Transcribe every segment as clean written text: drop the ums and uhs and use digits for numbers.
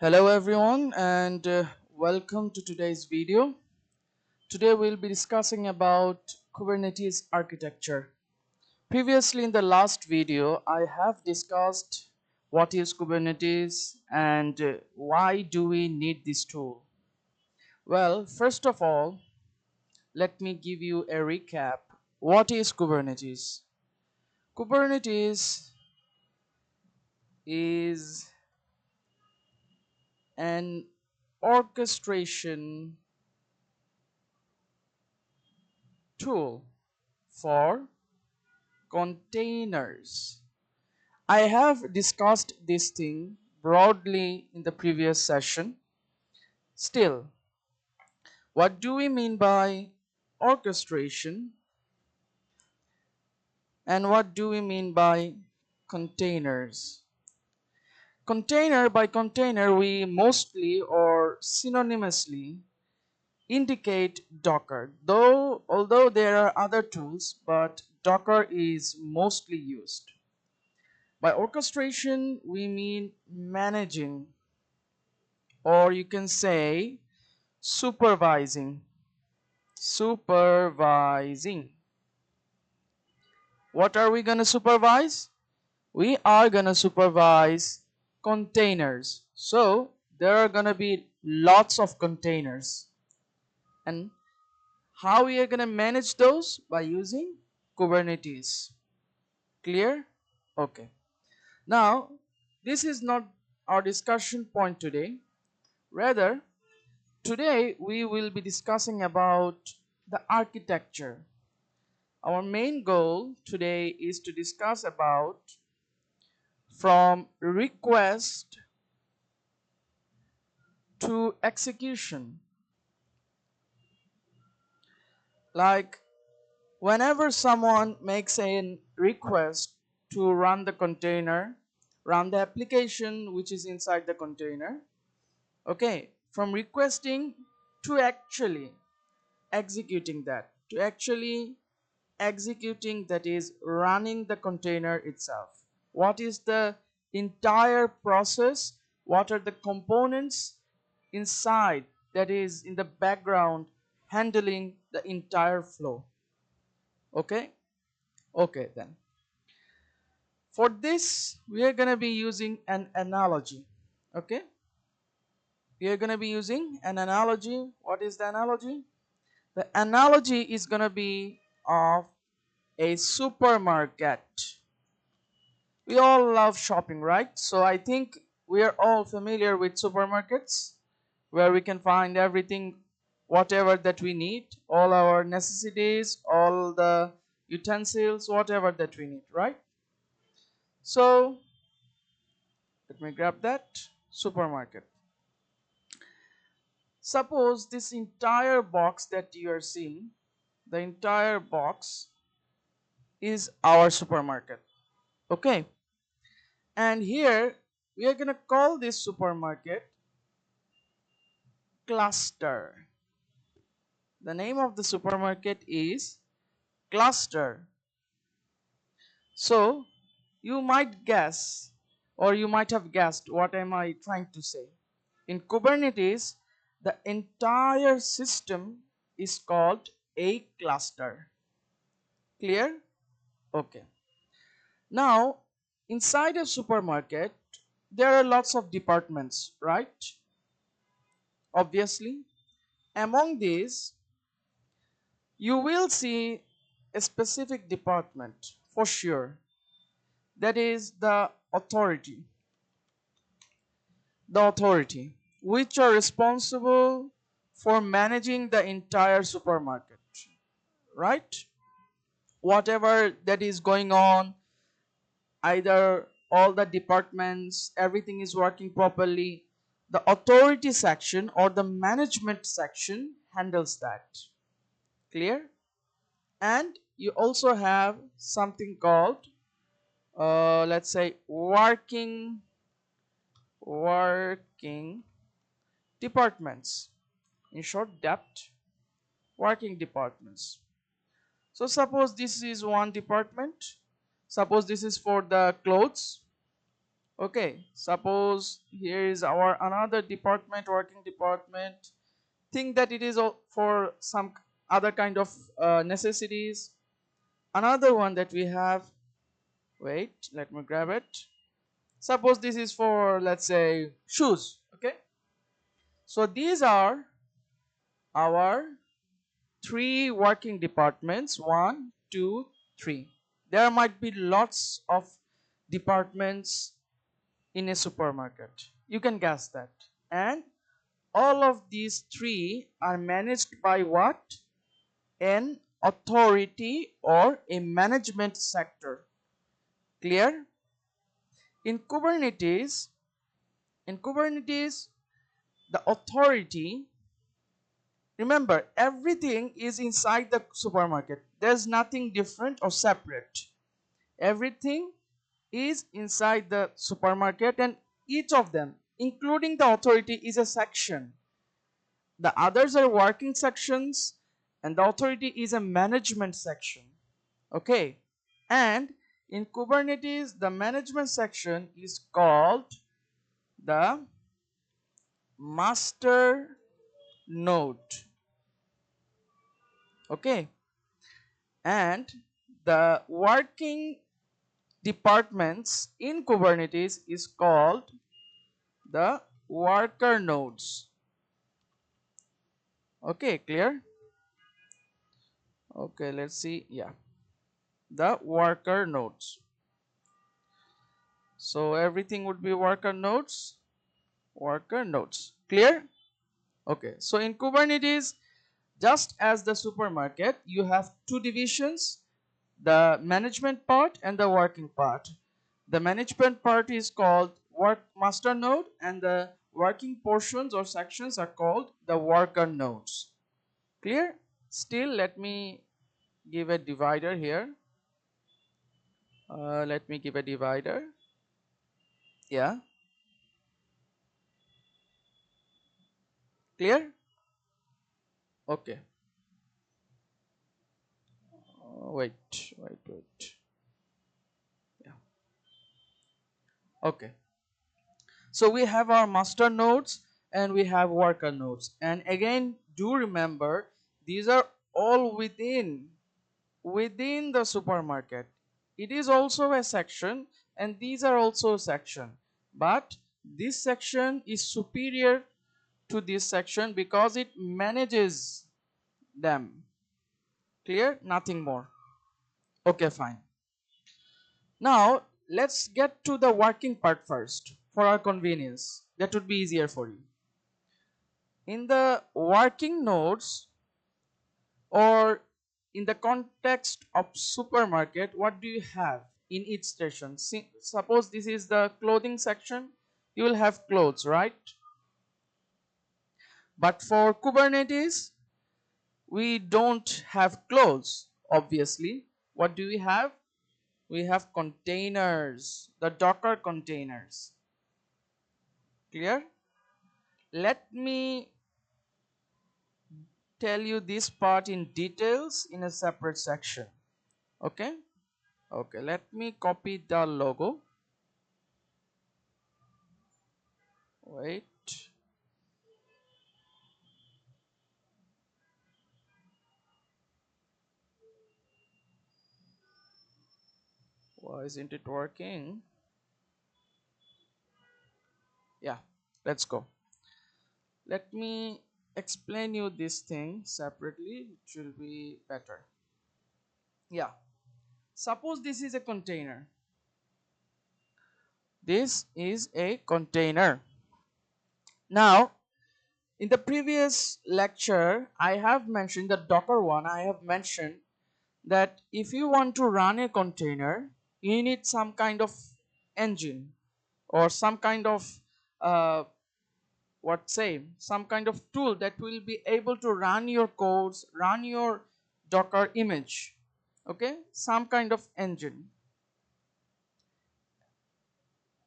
Hello everyone and welcome to today's video. Today we'll be discussing about Kubernetes architecture. Previously in the last video I have discussed what is Kubernetes and why do we need this tool. Well, first of all, let me give you a recap. What is Kubernetes? Kubernetes is an orchestration tool for containers. I have discussed this thing broadly in the previous session. Still, what do we mean by orchestration and what do we mean by containers? Container we mostly or synonymously indicate Docker, though although there are other tools, but Docker is mostly used. By orchestration, we mean managing, or you can say supervising. Supervising. What are we going to supervise? We are going to supervise containers. So there are going to be lots of containers. And how we are going to manage those? By using Kubernetes. Clear? Okay. Now, this is not our discussion point today. Rather, today we will be discussing about the architecture. Our main goal today is to discuss about from request to execution. Like whenever someone makes a request to run the container, run the application which is inside the container, okay, from requesting to actually executing that, to actually executing, that is running the container itself. What is the entire process? What are the components inside, that is in the background, handling the entire flow? Okay, okay, then for this we are going to be using an analogy. Okay, we are going to be using an analogy. What is the analogy? The analogy is going to be of a supermarket. We all love shopping, right? So I think we are all familiar with supermarkets where we can find everything, whatever that we need, all our necessities, all the utensils, whatever that we need, right? So let me grab that supermarket. Suppose this entire box that you are seeing, the entire box is our supermarket. Okay, and here we are going to call this supermarket cluster. The name of the supermarket is cluster. So you might guess, or you might have guessed, what am I trying to say? In Kubernetes, the entire system is called a cluster. Clear? Okay. Now, inside a supermarket, there are lots of departments, right? Obviously, among these, you will see a specific department for sure. That is the authority. The authority, which are responsible for managing the entire supermarket, right? Whatever that is going on, either all the departments, everything is working properly, the authority section or the management section handles that. Clear? And you also have something called let's say working departments, in short depth, working departments. So suppose this is one department, suppose this is for the clothes. Okay, suppose here is our another department, working department. Think that it is for some other kind of necessities. Another one that we have, wait, let me grab it. Suppose this is for, let's say, shoes. Okay, so these are our three working departments. One, two, three. There might be lots of departments in a supermarket. You can guess that. And all of these three are managed by what? An authority or a management sector. Clear? In Kubernetes, in Kubernetes, the authority, remember, everything is inside the supermarket. There's nothing different or separate. Everything is inside the supermarket, and each of them, including the authority, is a section. The others are working sections, and the authority is a management section. Okay, and in Kubernetes, the management section is called the master node. Okay, and the working departments in Kubernetes is called the worker nodes. Okay, clear? Okay, let's see. Yeah, the worker nodes. So everything would be worker nodes, worker nodes. Clear? Okay, so in Kubernetes, just as the supermarket, you have two divisions, the management part and the working part. The management part is called work master node, and the working portions or sections are called the worker nodes. Clear? Still, let me give a divider here. Let me give a divider. Yeah, clear? Okay. Wait. Yeah. Okay. So we have our master nodes and we have worker nodes. And again, do remember these are all within the supermarket. It is also a section, and these are also a section. But this section is superior to this section because it manages them. Clear? Nothing more. Okay, fine. Now, let's get to the working part first for our convenience. That would be easier for you. In the working nodes, or in the context of supermarket, what do you have in each station? Suppose this is the clothing section, you will have clothes, right? But for Kubernetes, we don't have clothes, obviously. What do we have? We have containers, the Docker containers. Clear? Let me tell you this part in details in a separate section. Okay? Okay, let me copy the logo. Wait. Why isn't it working? Yeah, let's go. Let me explain you this thing separately. It will be better. Yeah. Suppose this is a container. This is a container. Now, in the previous lecture, I have mentioned the Docker one. I have mentioned that if you want to run a container, you need some kind of engine or some kind of uh, some kind of tool that will be able to run your codes, run your Docker image. Okay, some kind of engine.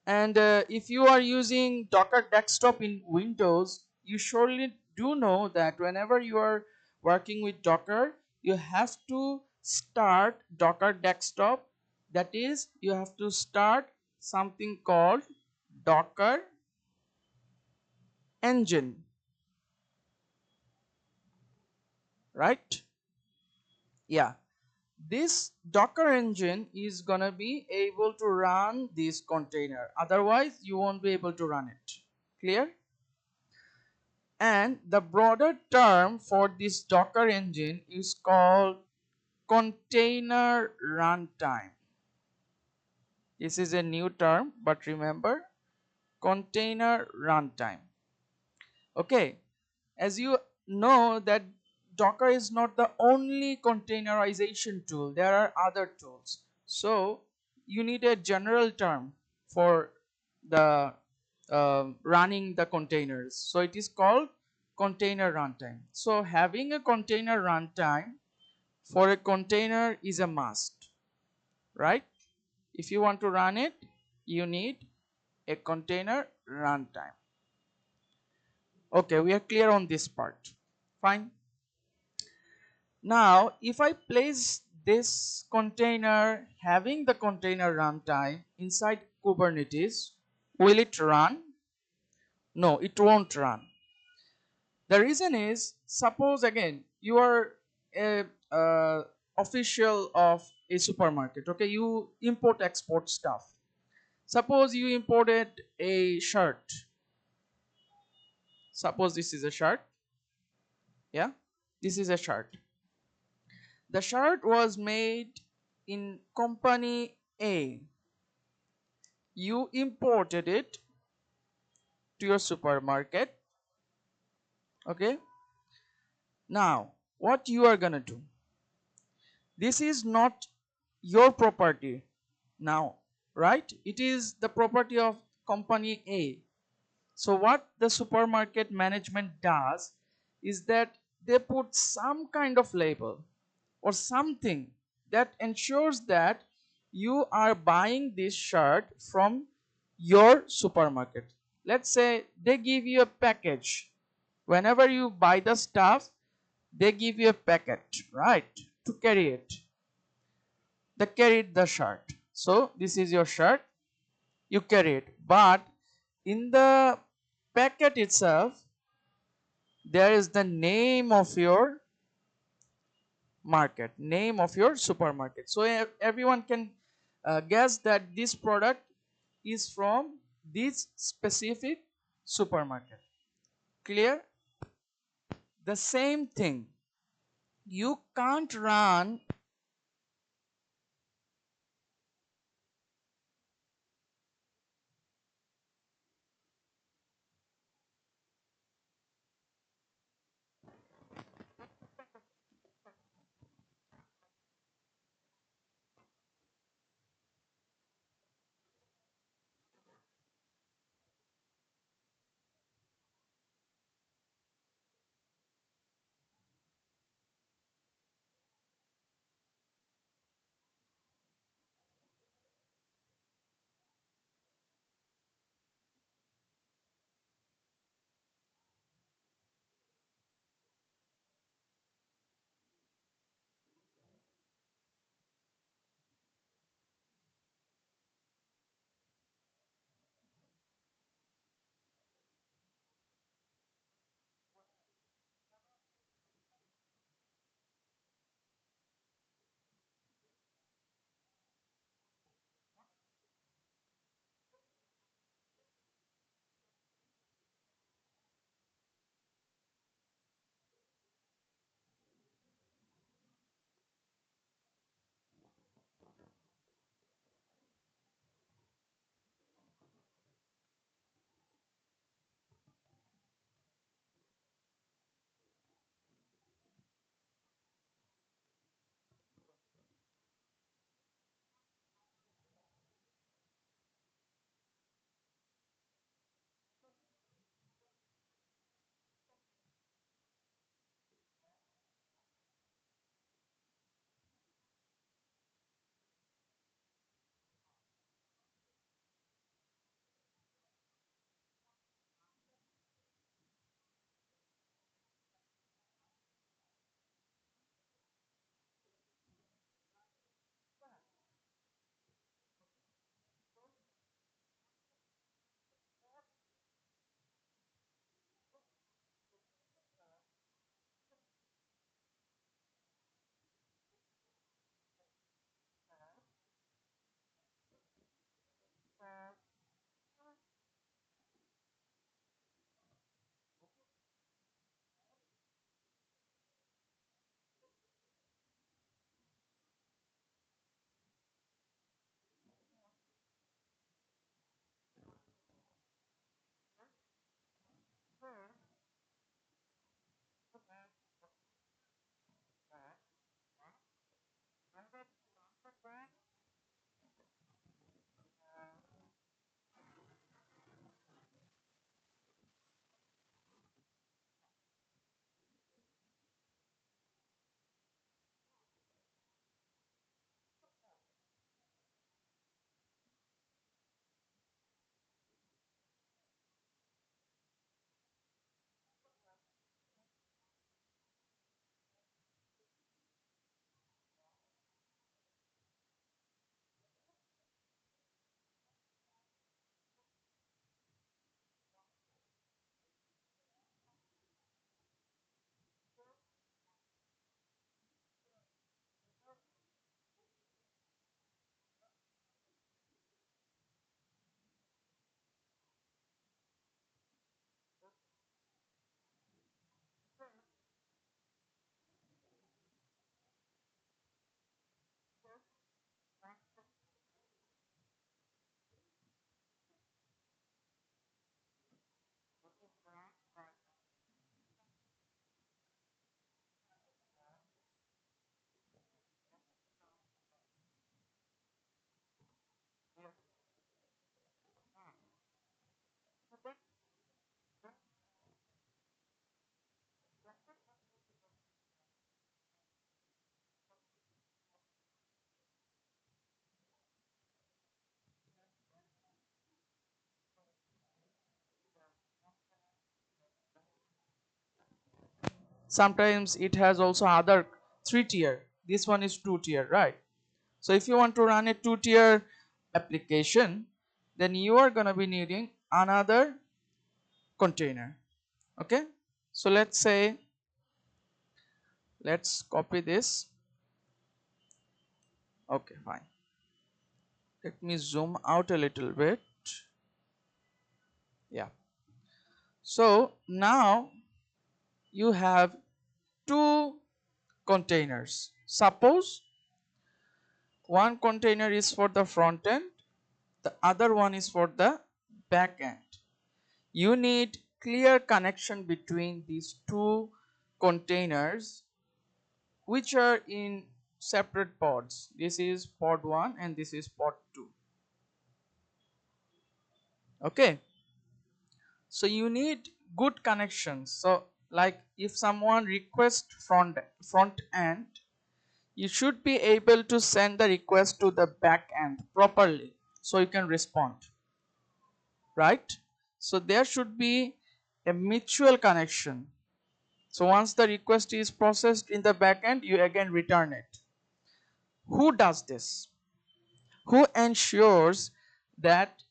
And if you are using Docker desktop in Windows, you surely do know that whenever you are working with Docker, you have to start Docker desktop. That is, you have to start something called Docker engine, right? Yeah, this Docker engine is gonna be able to run this container, otherwise you won't be able to run it. Clear? And the broader term for this Docker engine is called container runtime. This is a new term, but remember, container runtime. Okay, as you know that Docker is not the only containerization tool, there are other tools. So you need a general term for the running the containers. So it is called container runtime. So having a container runtime for a container is a must, right? If you want to run it, you need a container runtime. Okay, we are clear on this part. Fine. Now, if I place this container having the container runtime inside Kubernetes, will it run? No, it won't run. The reason is, suppose again, you are a official of a supermarket, okay, you import export stuff. Suppose you imported a shirt. Suppose this is a shirt. Yeah, this is a shirt. The shirt was made in company A. You imported it to your supermarket. Okay. Now, what you are gonna do? This is not your property now, right? It is the property of company A. So what the supermarket management does is that they put some kind of label or something that ensures that you are buying this shirt from your supermarket. Let's say they give you a package. Whenever you buy the stuff, they give you a packet, right, to carry it. They carried the shirt. So this is your shirt, you carry it. But in the packet itself, there is the name of your market, name of your supermarket. So everyone can guess that this product is from this specific supermarket. Clear? The same thing. You can't run. Sometimes it has also other 3 tier. This one is 2 tier, right? So if you want to run a 2 tier application, then you are going to be needing another container. Okay, so let's say, let's copy this. Okay, fine. Let me zoom out a little bit. Yeah, so now you have two containers. Suppose one container is for the front end, the other one is for the back end. You need clear connection between these two containers, which are in separate pods. This is pod 1 and this is pod 2. Okay, so you need good connections. So like if someone requests front end, you should be able to send the request to the back end properly so you can respond, right? So there should be a mutual connection. So once the request is processed in the back end, you again return it. Who does this? Who ensures that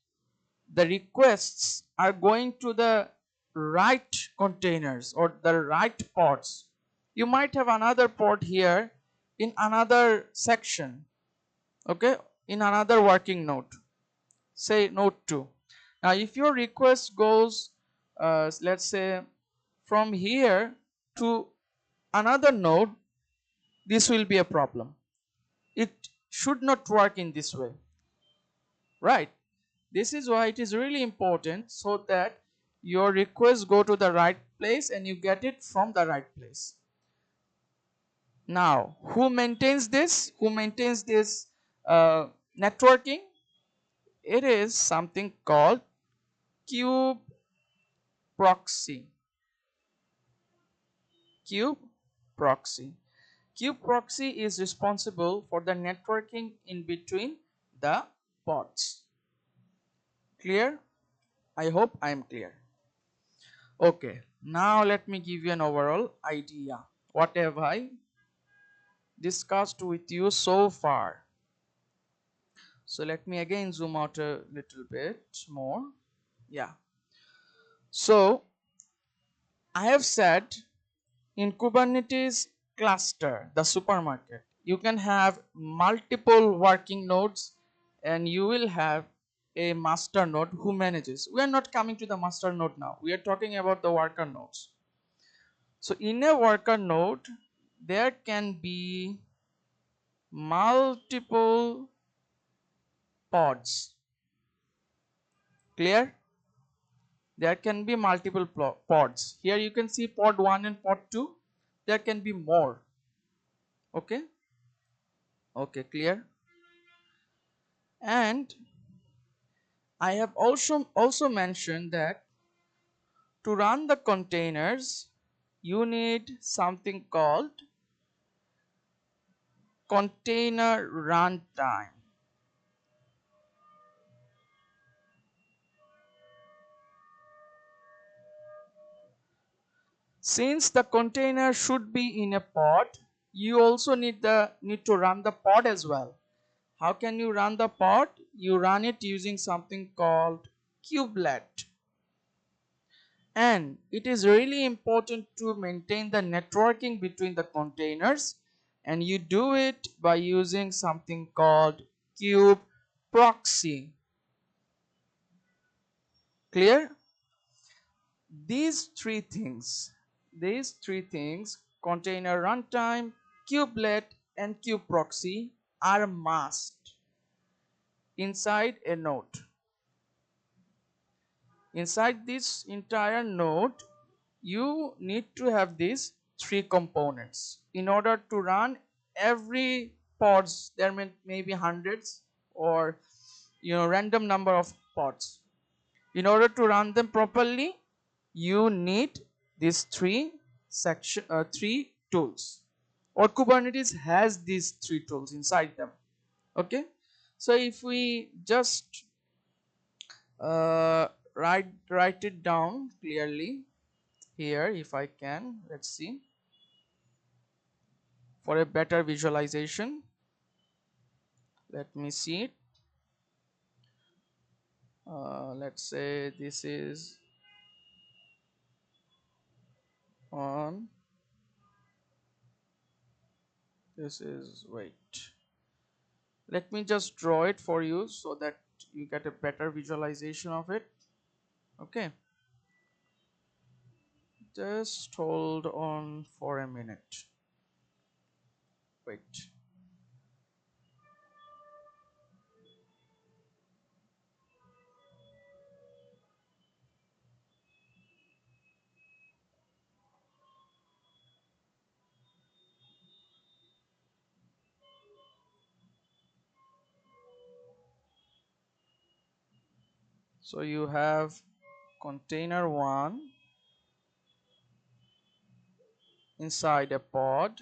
the requests are going to the right containers or the right pods? You might have another pod here in another section, okay, in another working node, say node 2. Now if your request goes let's say from here to another node, this will be a problem. It should not work in this way, right? This is why it is really important so that your requests go to the right place and you get it from the right place. Now who maintains this? Who maintains this networking? It is something called kube proxy. Kube proxy. Kube proxy is responsible for the networking in between the pods. Clear? I hope I am clear. Okay, now let me give you an overall idea. What have I discussed with you so far? So let me again zoom out a little bit more. Yeah. So I have said in Kubernetes cluster, the supermarket, you can have multiple working nodes and you will have a master node who manages. We are not coming to the master node now. We are talking about the worker nodes. So in a worker node, there can be multiple pods. Clear? There can be multiple pods. Here you can see pod 1 and pod 2. There can be more. Okay? Okay, clear? And I have also mentioned that to run the containers, you need something called container runtime. Since the container should be in a pod, you also need to run the pod as well. How can you run the pod? You run it using something called kubelet. And it is really important to maintain the networking between the containers, and you do it by using something called kube proxy. Clear? These three things, container runtime, kubelet, and kube proxy, are must inside a node. Inside this entire node, you need to have these three components in order to run every pods. There may be hundreds or random number of pods. In order to run them properly, you need these three tools, or Kubernetes has these three tools inside them. Okay, so if we just write it down clearly here, if I can, let's see, for a better visualization. Let me see it. Let's say this is on, this is, wait, let me just draw it for you so that you get a better visualization of it. Okay, just hold on for a minute. Wait. So you have container 1 inside a pod,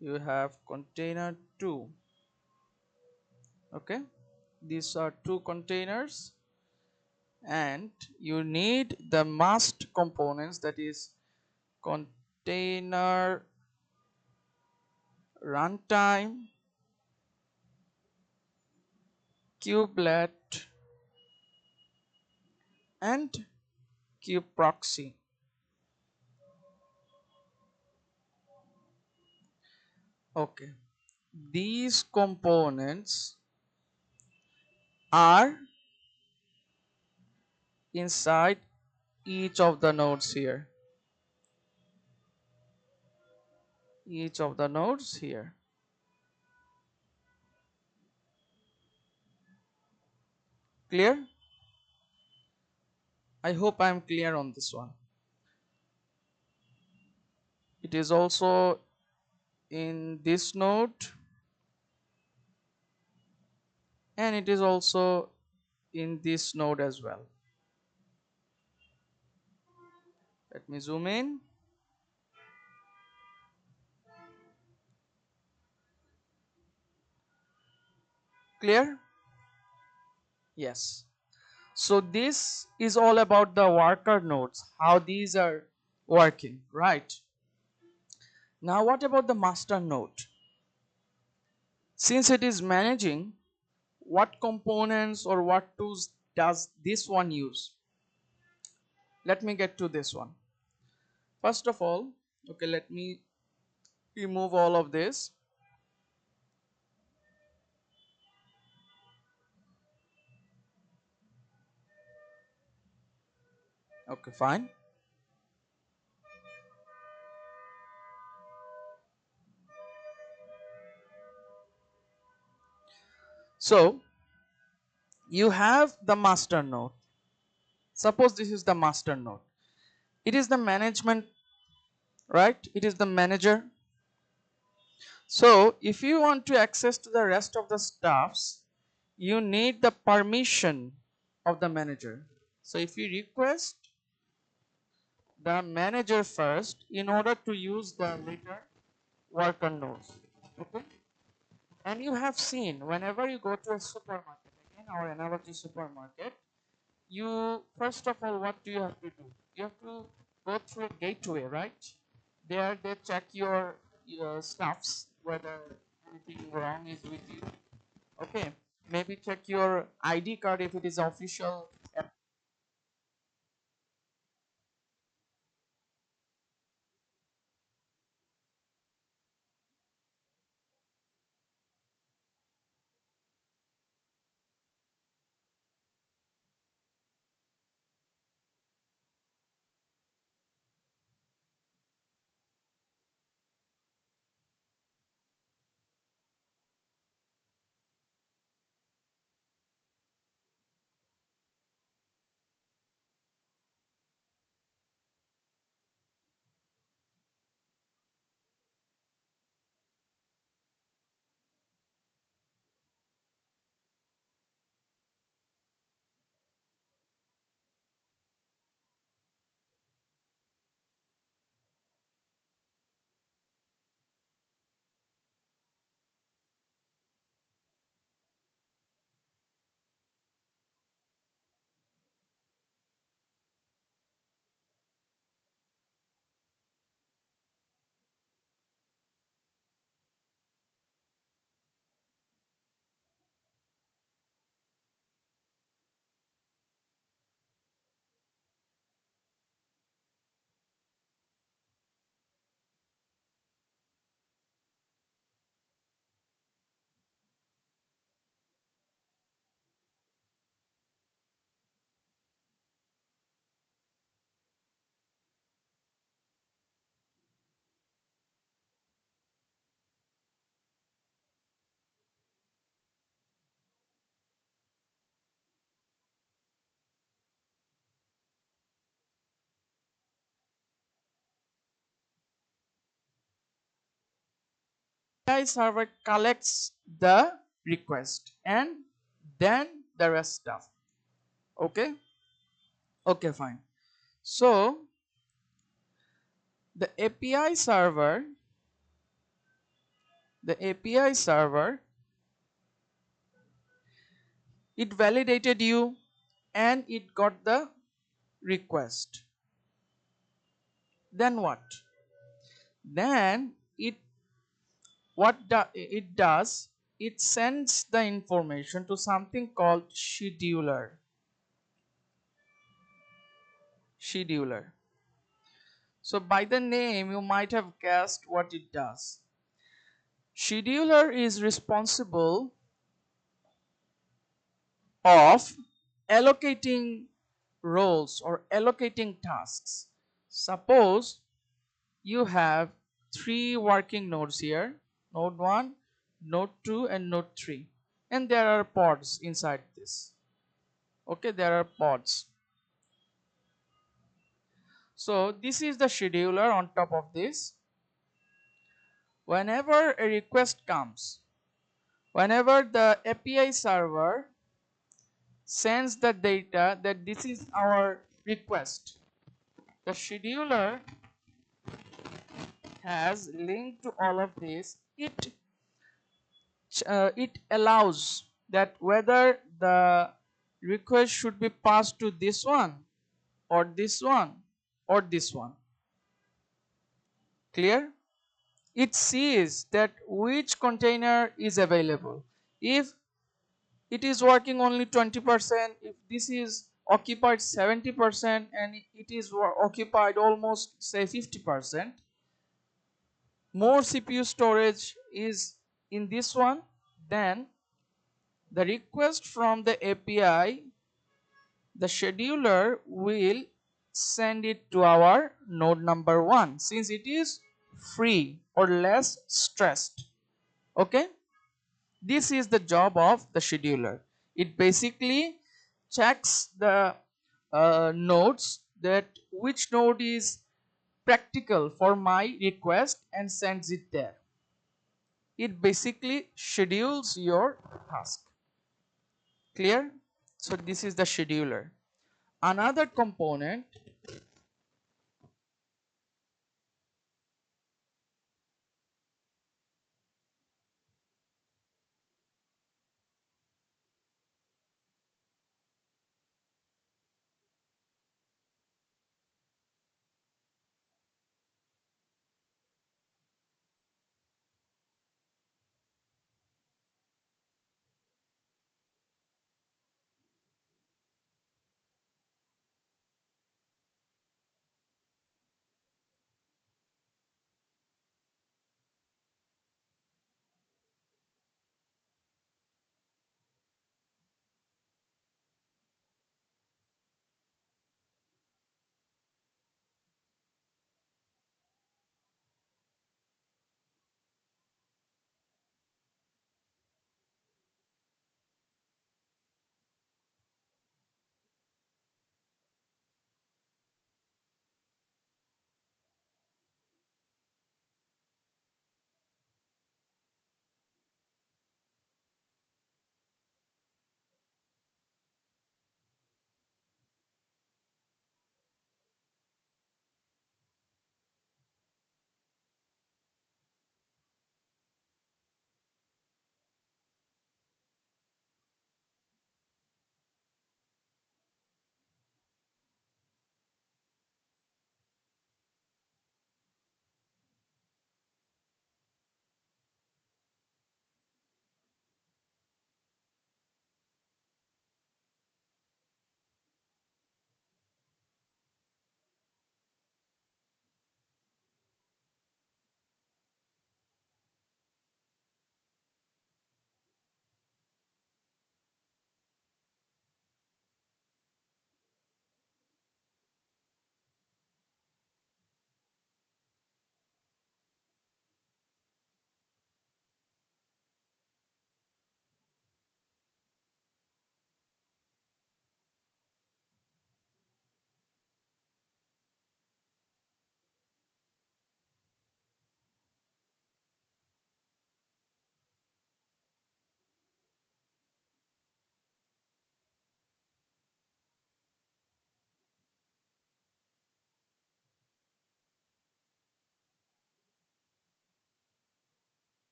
you have container 2. Okay, these are two containers, and you need the must components, that is container runtime, kubelet, and kubeproxy. Okay, these components are inside each of the nodes here, each of the nodes here. Clear? I hope I am clear on this one. It is also in this node, and it is also in this node as well. Let me zoom in. Clear? Yes. So this is all about the worker nodes, how these are working, right? Now what about the master node? Since it is managing, what components or what tools does this one use? Let me get to this one. First of all, okay, let me remove all of this. Okay, fine. So you have the master node. Suppose this is the master node. It is the management, right? It is the manager. So if you want to access to the rest of the staffs, you need the permission of the manager. So if you request the manager first in order to use the later worker nodes. Okay? And you have seen whenever you go to a supermarket, again our analogy supermarket, you first of all, what do you have to do? You have to go through a gateway, right? There they check your stuffs, whether anything wrong is with you. Okay, maybe check your ID card if it is official. server collects the request and then the rest stuff. Okay, okay, fine. So the API server, it validated you and it got the request. Then what? Then it does, it sends the information to something called scheduler. So by the name you might have guessed what it does. Scheduler is responsible of allocating roles or allocating tasks. Suppose you have three working nodes here, node 1, node 2 and node 3, and there are pods inside this. Okay, there are pods. So this is the scheduler. On top of this, whenever a request comes, whenever the API server sends the data that this is our request, the scheduler has linked to all of this. It allows that whether the request should be passed to this one or this one or this one. Clear? It sees that which container is available. If it is working only 20%, if this is occupied 70% and it is occupied almost say 50%, more CPU storage is in this one, then the request from the API, the scheduler will send it to our node number 1 since it is free or less stressed. Okay, this is the job of the scheduler. It basically checks the nodes, that which node is practical for my request and sends it there. It basically schedules your task. Clear? So this is the scheduler. Another component,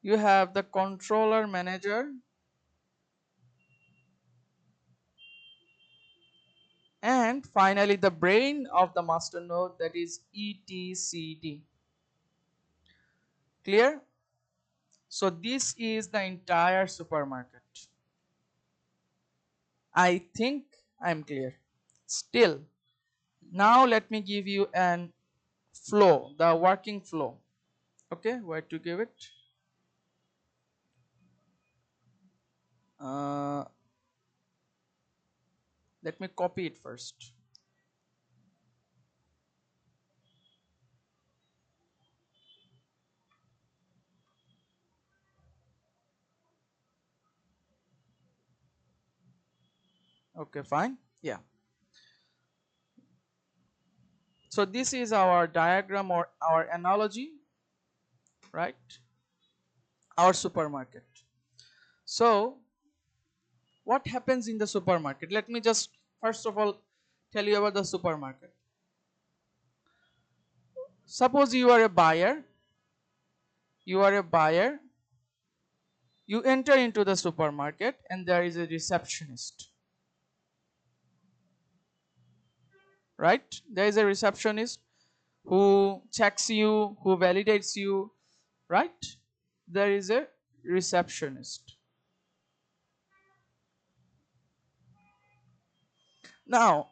You have the controller manager, and finally the brain of the master node, that is etcd. Clear? So this is the entire supermarket. I think I'm clear. Still, now let me give you an flow, the working flow. Okay, where to give it? Uh, Let me copy it first. Okay, fine. Yeah. So this is our diagram or our analogy, right? Our supermarket. So what happens in the supermarket? Let me just first of all tell you about the supermarket. Suppose you are a buyer, you are a buyer, you enter into the supermarket and there is a receptionist, right? There is a receptionist who checks you, who validates you, right? There is a receptionist. Now,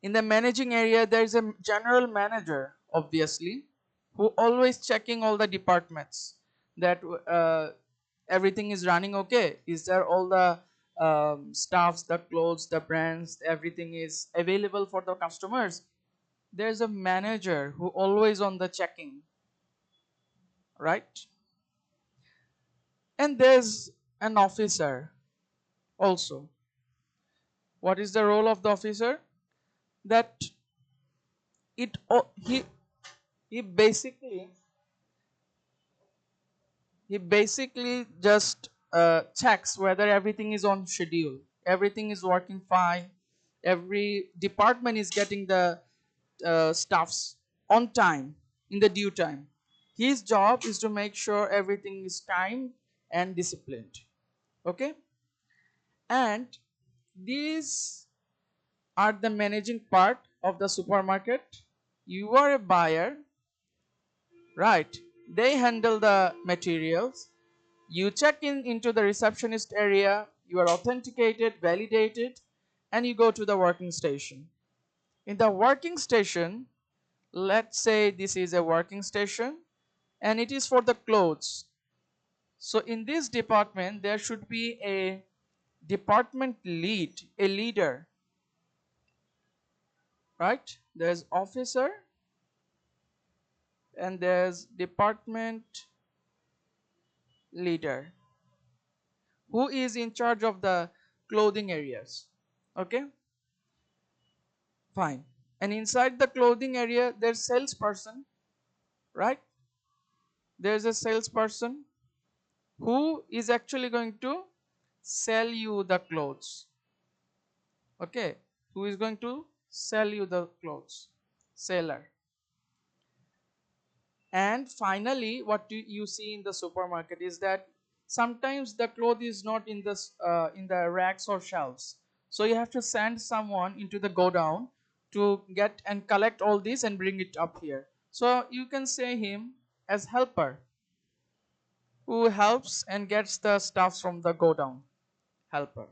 in the managing area, there is a general manager, obviously, who always checking all the departments that everything is running okay. Is there all the staffs, the clothes, the brands, everything is available for the customers? There's a manager who always on the checking, right? And there's an officer also. What is the role of the officer? That it he basically he basically just checks whether everything is on schedule, everything is working fine, every department is getting the stuffs on time, in the due time. His job is to make sure everything is timed and disciplined. Okay, and these are the managing part of the supermarket. You are a buyer, right? They handle the materials. You check in into the receptionist area, you are authenticated, validated, and you go to the working station. In the working station, let's say this is a working station and it is for the clothes. So in this department, there should be a department lead, a leader, right? There's officer and there's department leader who is in charge of the clothing areas. Okay, fine. And inside the clothing area, there's salesperson, right? There's a salesperson who is actually going to sell you the clothes. Okay, who is going to sell you the clothes? Seller. And finally, what you see in the supermarket is that sometimes the cloth is not in the racks or shelves. So you have to send someone into the go down to get and collect all this and bring it up here. So you can say him as helper, who helps and gets the stuff from the go down. Helper.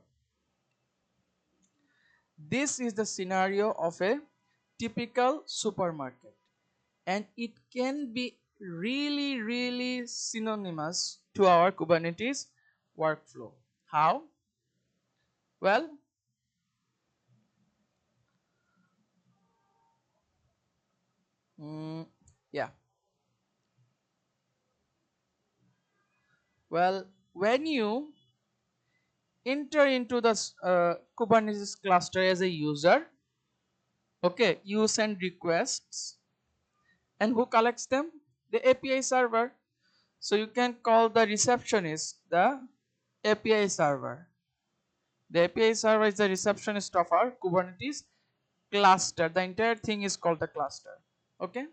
This is the scenario of a typical supermarket, and it can be really synonymous to our Kubernetes workflow. How? Well, mm, yeah. Well, when you enter into the Kubernetes cluster as a user, okay, you send requests, and who collects them? The API server. So you can call the receptionist the API server. The API server is the receptionist of our Kubernetes cluster. The entire thing is called the cluster. Okay.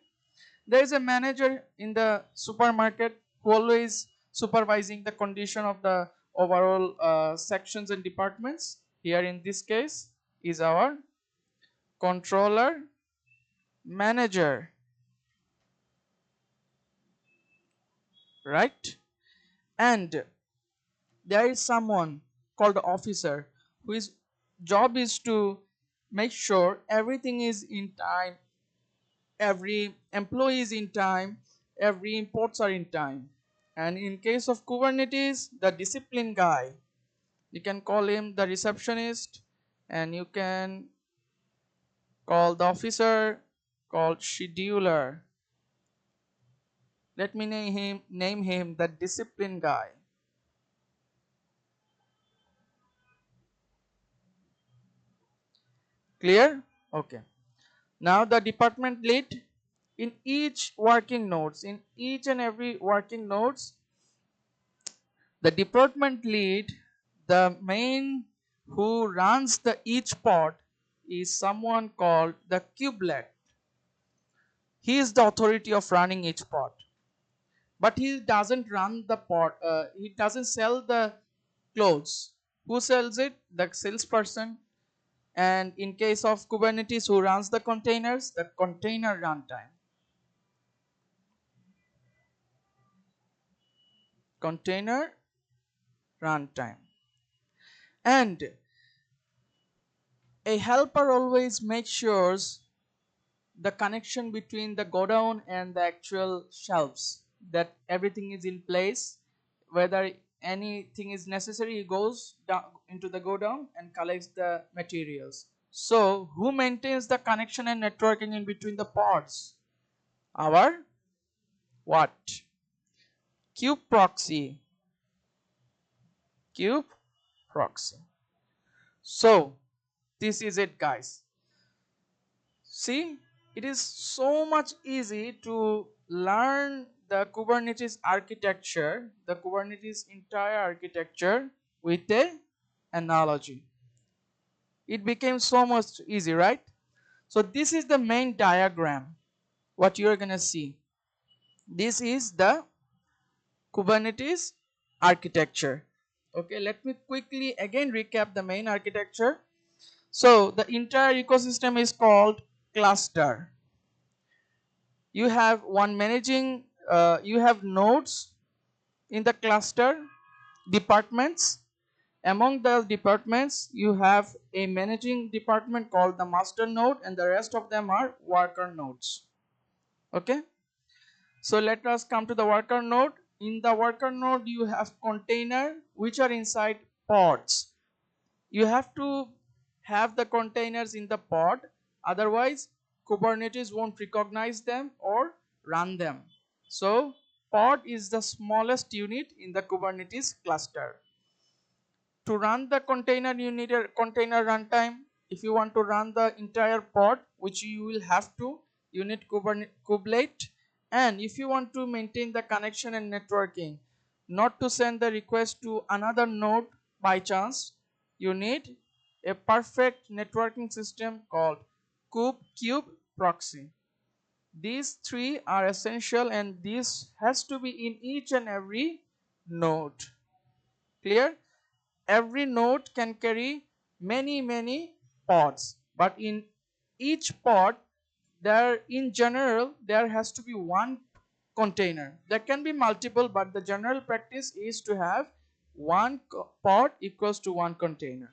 There is a manager in the supermarket. who always supervising the condition of the overall sections and departments. Here in this case is our controller manager, right? And there is someone called officer whose job is to make sure everything is in time, every employee is in time, every imports are in time. And in case of Kubernetes, the discipline guy, you can call him the receptionist, and you can call the officer called scheduler. Let me name him the discipline guy. Clear? Okay. Now the department lead, in each working nodes, in each and every working nodes, the department lead, the main who runs the each pod is someone called the kubelet. He is the authority of running each pod, but he doesn't run the pod. He doesn't sell the clothes. Who sells it? The salesperson. And in case of Kubernetes, who runs the containers? The container runtime. Container runtime. And a helper always makes sure the connection between the godown and the actual shelves, that everything is in place. Whether anything is necessary, he goes down into the godown and collects the materials. So who maintains the connection and networking in between the pods? Our what? Kube proxy. Kube proxy. So this is it, guys. See, it is so much easy to learn the Kubernetes architecture, the Kubernetes entire architecture with a analogy. It became so much easy, right? So this is the main diagram, what you're gonna see. This is the Kubernetes architecture. Okay, let me quickly again recap the main architecture. So the entire ecosystem is called cluster. You have one managing, you have nodes in the cluster, departments. Among the departments, you have a managing department called the master node, and the rest of them are worker nodes. Okay, so let us come to the worker node. In the worker node, you have container which are inside pods. You have to have the containers in the pod, otherwise Kubernetes won't recognize them or run them. So pod is the smallest unit in the Kubernetes cluster. To run the container, you need a container runtime. If you want to run the entire pod, which you will have to, you need kubelet. And if you want to maintain the connection and networking, not to send the request to another node by chance, you need a perfect networking system called kube proxy. These three are essential, and this has to be in each and every node. Clear? Every node can carry many pods, but in each pod, there in general there has to be one container. There can be multiple, but the general practice is to have one pod equals to one container.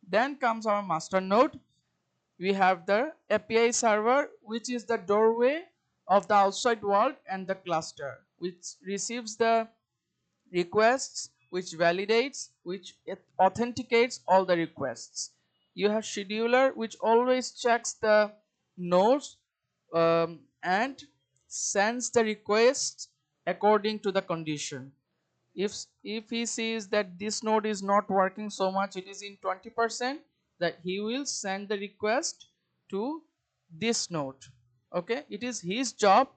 Then comes our master node. We have the API server, which is the doorway of the outside world and the cluster, which receives the requests, which validates, which authenticates all the requests. You have scheduler, which always checks the nodes and sends the requests according to the condition. If he sees that this node is not working so much, it is in 20%, that he will send the request to this node. Okay, it is his job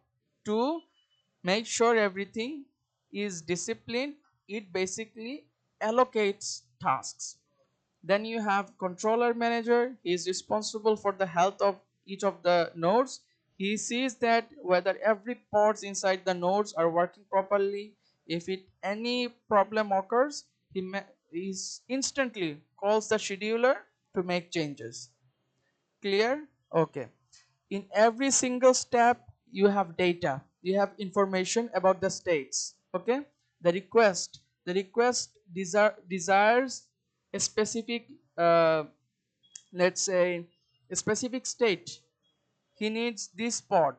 to make sure everything is disciplined. It basically allocates tasks. Then you have controller manager. He is responsible for the health of each of the nodes. He sees that whether every pods inside the nodes are working properly. If it any problem occurs, he instantly calls the scheduler to make changes. Clear? Okay. In every single step, you have data. You have information about the states. Okay. The request desires a specific, let's say, a specific state. He needs this pod.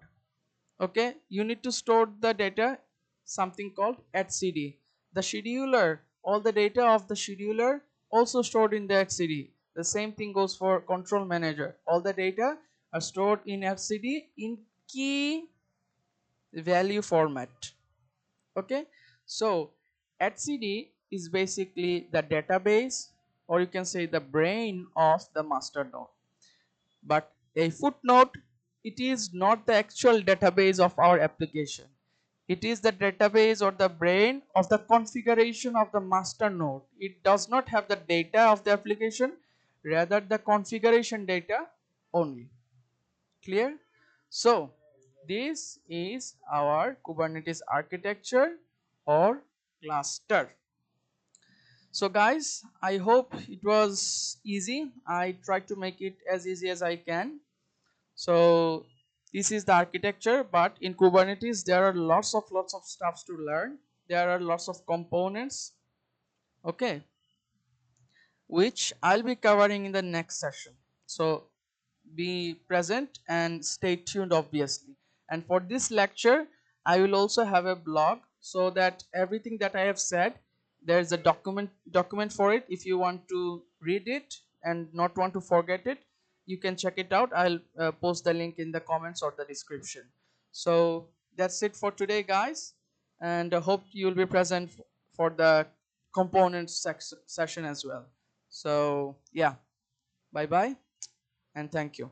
Okay, you need to store the data, something called etcd. The scheduler, all the data of the scheduler also stored in the etcd. The same thing goes for control manager. All the data are stored in etcd in key value format. Okay, so etcd is basically the database, or you can say the brain of the master node. But a footnote, it is not the actual database of our application. It is the database or the brain of the configuration of the master node. It does not have the data of the application, rather the configuration data only. Clear? So this is our Kubernetes architecture or cluster. So guys, I hope it was easy. I tried to make it as easy as I can. So this is the architecture, but in Kubernetes there are lots of stuffs to learn. There are lots of components, okay, which I'll be covering in the next session. So be present and stay tuned, obviously. And for this lecture, I will also have a blog, so that everything that I have said, there's a document for it. If you want to read it and not want to forget it, you can check it out. I'll post the link in the comments or the description. So that's it for today, guys, and I hope you'll be present for the components session as well. So yeah, bye bye and thank you.